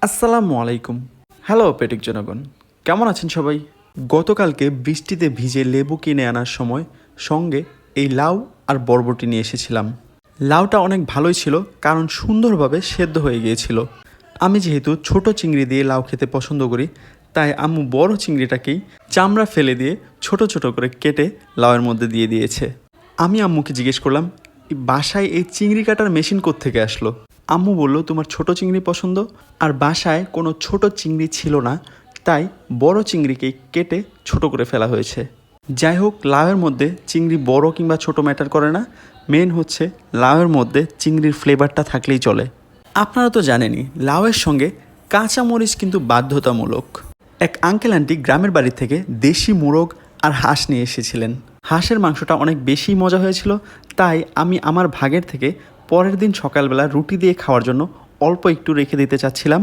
আসসালামু আলাইকুম। হ্যালো পেটিক জনগণ, কেমন আছেন সবাই? গতকালকে বৃষ্টিতে ভিজে লেবু কিনে আনার সময় সঙ্গে এই লাউ আর বরবটি নিয়ে এসেছিলাম। লাউটা অনেক ভালোই ছিল, কারণ সুন্দরভাবে সেদ্ধ হয়ে গিয়েছিল। আমি যেহেতু ছোট চিংড়ি দিয়ে লাউ খেতে পছন্দ করি, তাই আম্মু বড় চিংড়িটাকেই চামড়া ফেলে দিয়ে ছোট ছোট করে কেটে লাউয়ের মধ্যে দিয়ে দিয়েছে। আমি আম্মুকে জিজ্ঞেস করলাম, বাসায় এই চিংড়ি কাটার মেশিন কোত্থেকে আসলো? আম্মু বলল, তোমার ছোট চিংড়ি পছন্দ, আর বাসায় কোনো ছোট চিংড়ি ছিল না, তাই বড় চিংড়িকে কেটে ছোট করে ফেলা হয়েছে। যাই হোক, লাউয়ের মধ্যে চিংড়ি বড় কিংবা ছোট ম্যাটার করে না, মেন হচ্ছে লাউয়ের মধ্যে চিংড়ির ফ্লেভারটা থাকলেই চলে। আপনারা তো জানেনই, লাউয়ের সঙ্গে কাঁচামরিচ কিন্তু বাধ্যতামূলক। এক আঙ্কেল আন্টি গ্রামের বাড়ি থেকে দেশি মোরগ আর হাঁস নিয়ে এসেছিলেন। হাঁসের মাংসটা অনেক বেশি মজা হয়েছিল, তাই আমি আমার ভাগের থেকে পরের দিন সকালবেলা রুটি দিয়ে খাওয়ার জন্য অল্প একটু রেখে দিতে চাচ্ছিলাম।